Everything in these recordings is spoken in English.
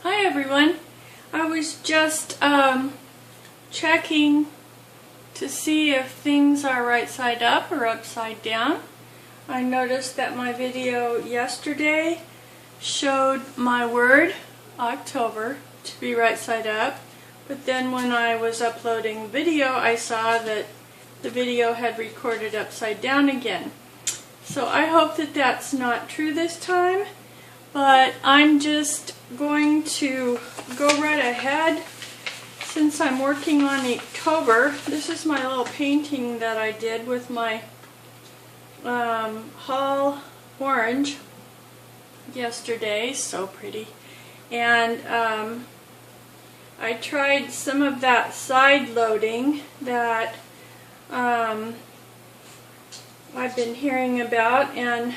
Hi everyone. I was just checking to see if things are right side up or upside down. I noticed that my video yesterday showed my word, October, to be right side up, but then when I was uploading video I saw that the video had recorded upside down again. So I hope that that's not true this time, but I'm just going to go right ahead since I'm working on Inktober. This is my little painting that I did with my Hall orange yesterday. So pretty. And I tried some of that side loading that I've been hearing about, and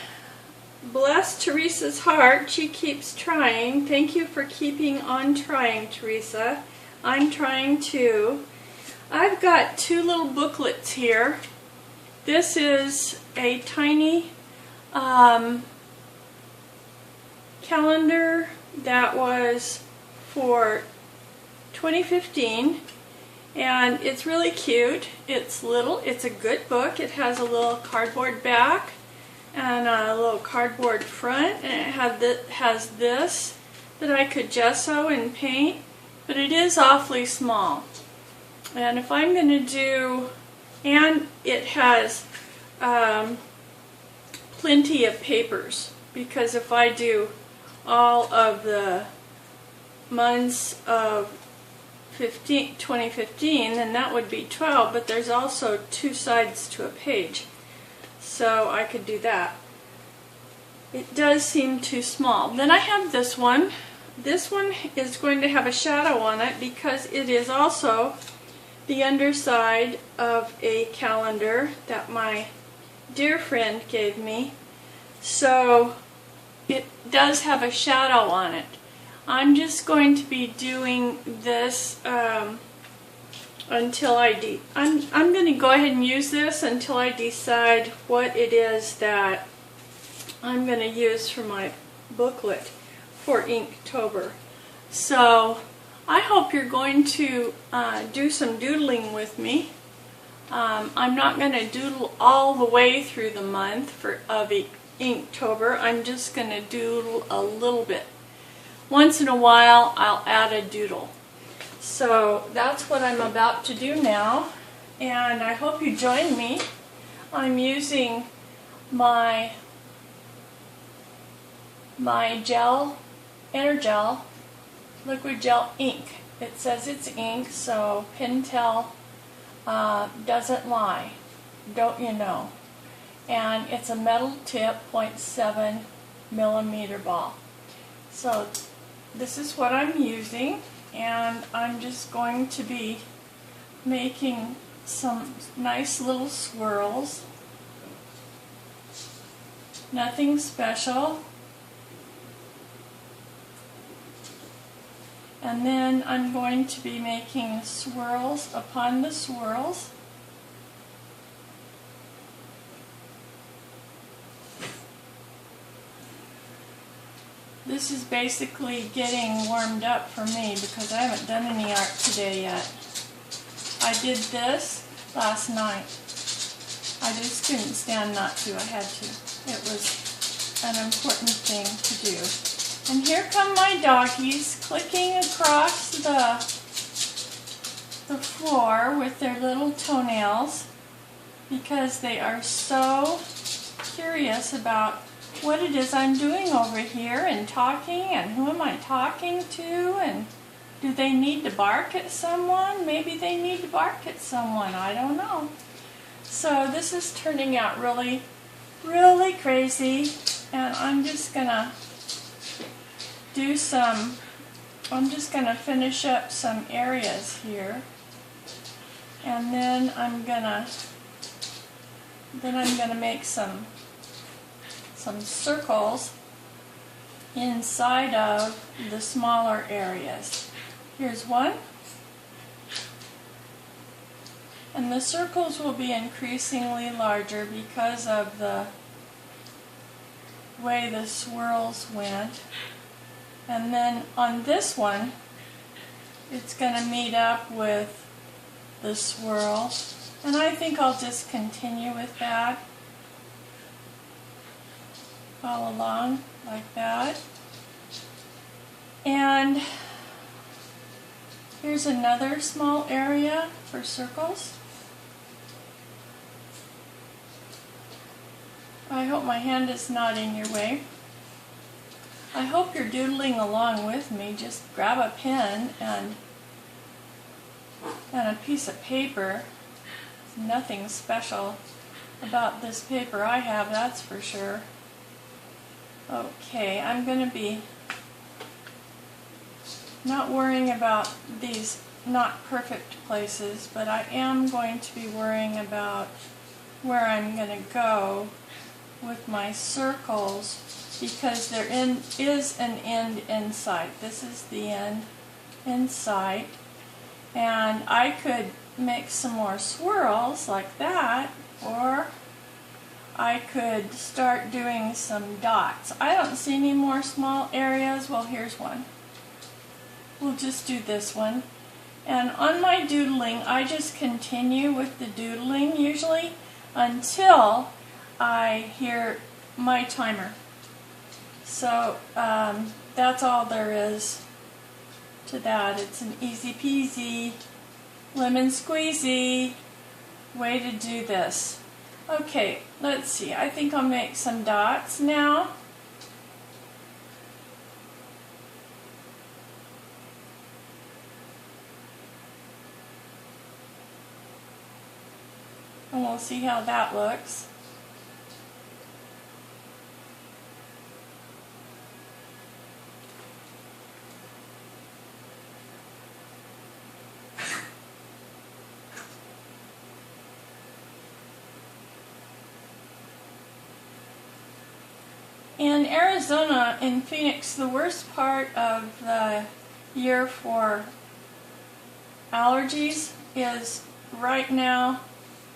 bless Teresa's heart, she keeps trying. Thank you for keeping on trying, Teresa. I'm trying too. I've got two little booklets here. This is a tiny calendar that was for 2015, and it's really cute. It's little. It's a good book. It has a little cardboard back and a little cardboard front, and it has this that I could gesso and paint, but it is awfully small. And if I'm going to do, and it has plenty of papers, because if I do all of the months of 2015, then that would be 12, but there's also two sides to a page. So I could do that. It does seem too small. Then I have this one. This one is going to have a shadow on it because it is also the underside of a calendar that my dear friend gave me. So it does have a shadow on it. I'm just going to be doing this until I'm going to go ahead and use this until I decide what it is that I'm going to use for my booklet for Inktober. So I hope you're going to do some doodling with me. I'm not going to doodle all the way through the month of Inktober. I'm just going to doodle a little bit. Once in a while I'll add a doodle. So that's what I'm about to do now, and I hope you join me. I'm using my gel, Energel liquid gel ink. It says it's ink, so Pentel doesn't lie, don't you know? And it's a metal tip 0.7 millimeter ball. So this is what I'm using, and I'm just going to be making some nice little swirls. Nothing special. And then I'm going to be making swirls upon the swirls. This is basically getting warmed up for me because I haven't done any art today yet. I did this last night. I just couldn't stand not to. I had to. It was an important thing to do. And here come my doggies clicking across the floor with their little toenails because they are so curious about what it is I'm doing over here and talking, and who am I talking to, and do they need to bark at someone? Maybe they need to bark at someone, I don't know. So this is turning out really, really crazy, and I'm just gonna do I'm just gonna finish up some areas here, and then I'm gonna make some circles inside of the smaller areas. Here's one. And the circles will be increasingly larger because of the way the swirls went. And then on this one, it's going to meet up with the swirl. And I think I'll just continue with that all along like that. And here's another small area for circles. I hope my hand is not in your way. I hope you're doodling along with me. Just grab a pen and a piece of paper. There's nothing special about this paper I have, that's for sure. Okay, I'm going to be not worrying about these not perfect places, but I am going to be worrying about where I'm going to go with my circles, because there is an end in sight. This is the end in sight, and I could make some more swirls like that, or I could start doing some dots. I don't see any more small areas. Well, here's one. We'll just do this one. And on my doodling, I just continue with the doodling usually until I hear my timer. So that's all there is to that. It's an easy peasy, lemon squeezy way to do this. Okay, let's see. I think I'll make some dots now. And we'll see how that looks. In Arizona, in Phoenix, the worst part of the year for allergies is right now,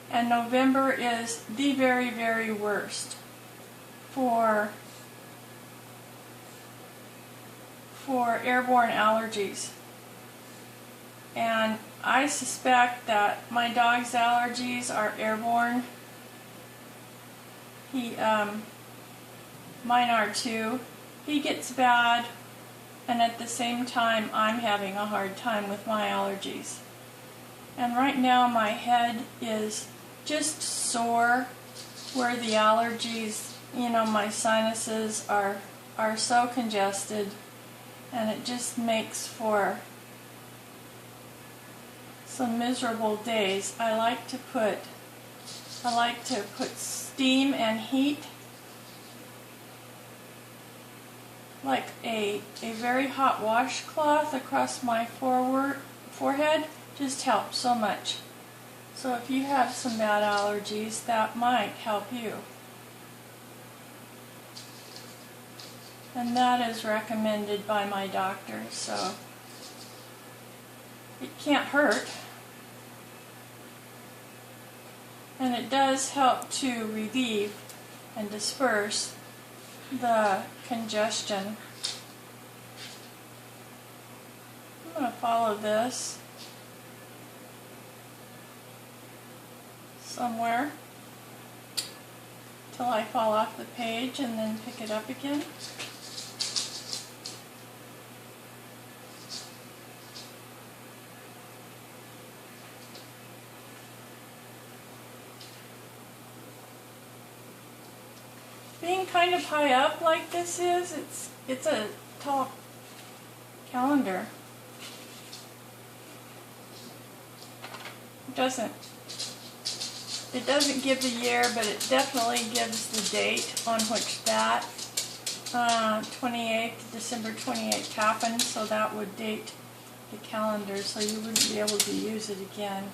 and November is the very, very worst for airborne allergies. And I suspect that my dog's allergies are airborne. Mine are too. He gets bad, and at the same time I'm having a hard time with my allergies. And right now my head is just sore where the allergies, my sinuses are so congested, and it just makes for some miserable days. I like to put steam and heat, like a very hot washcloth across my forehead. Just helps so much. So if you have some bad allergies, that might help you. And that is recommended by my doctor, so it can't hurt. And it does help to relieve and disperse the congestion. I'm going to follow this somewhere till I fall off the page and then pick it up again. Being kind of high up like this is, it's a tall calendar. It doesn't give the year, but it definitely gives the date on which that 28th, December 28th happened, so that would date the calendar, so you wouldn't be able to use it again.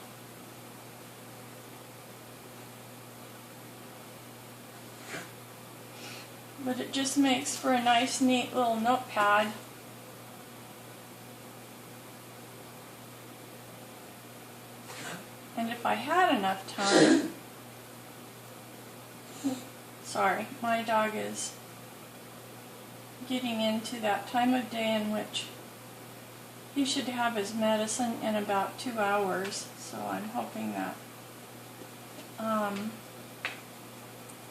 But it just makes for a nice, neat little notepad. And if I had enough time, sorry, my dog is getting into that time of day in which he should have his medicine in about 2 hours, so I'm hoping that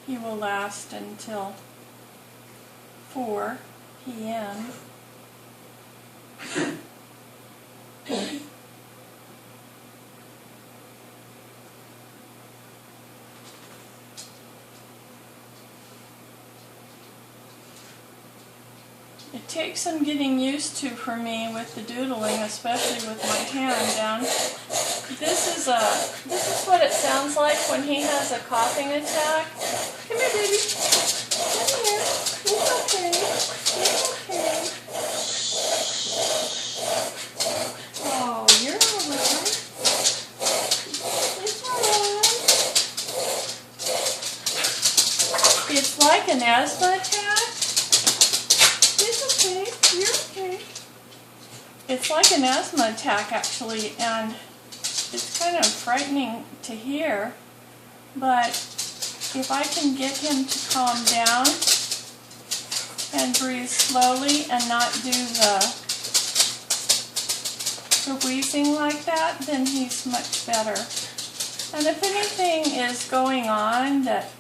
he will last until 4 p.m. It takes some getting used to for me with the doodling, especially with my hand down. This is what it sounds like when he has a coughing attack. Come here, baby. Come here. It's okay. It's okay. Oh, you're alright. It's alright. It's like an asthma attack. You're okay. It's like an asthma attack, actually, and it's kind of frightening to hear, but if I can get him to calm down and breathe slowly and not do the wheezing like that, then he's much better. And if anything is going on that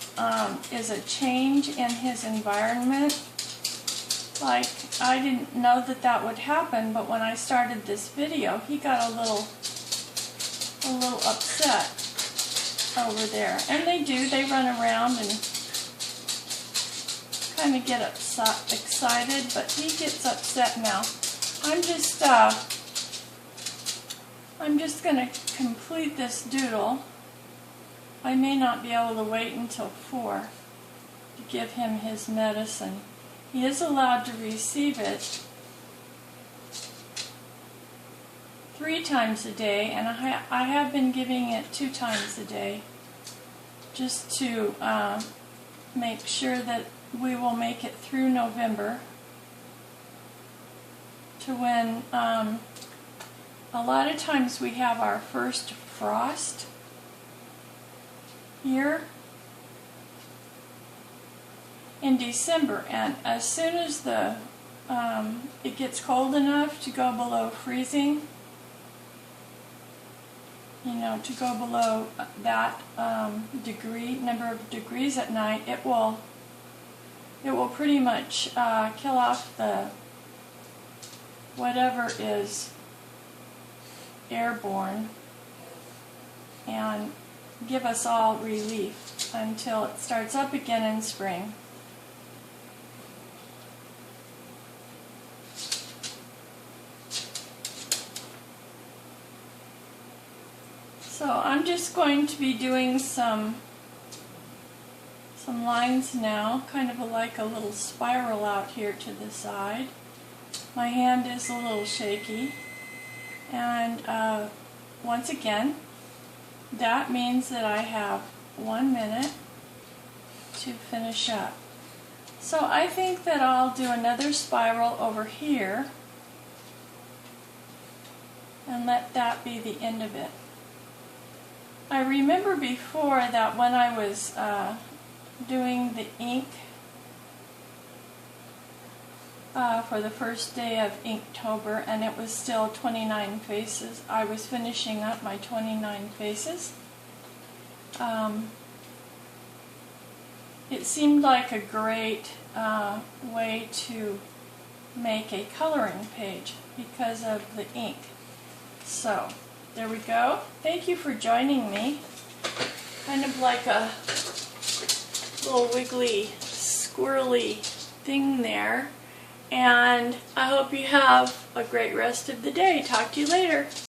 is a change in his environment, like, I didn't know that that would happen, but when I started this video, he got a little upset over there. And they do, they run around and kind of get excited, but he gets upset now. I'm just going to complete this doodle. I may not be able to wait until 4 to give him his medicine. He is allowed to receive it 3 times a day, and I have been giving it 2 times a day, just to make sure that we will make it through November, to when a lot of times we have our first frost here in December, and as soon as it gets cold enough to go below freezing, you know, to go below that number of degrees at night, it will pretty much kill off the whatever is airborne and give us all relief until it starts up again in spring. So I'm just going to be doing some lines now, kind of like a little spiral out here to the side. My hand is a little shaky, and once again, that means that I have 1 minute to finish up. So I think that I'll do another spiral over here and let that be the end of it. I remember before that when I was doing the ink for the first day of Inktober, and it was still 29 faces. I was finishing up my 29 faces. It seemed like a great way to make a coloring page because of the ink. So, there we go. Thank you for joining me. Kind of like a little wiggly, squirrely thing there. And I hope you have a great rest of the day. Talk to you later.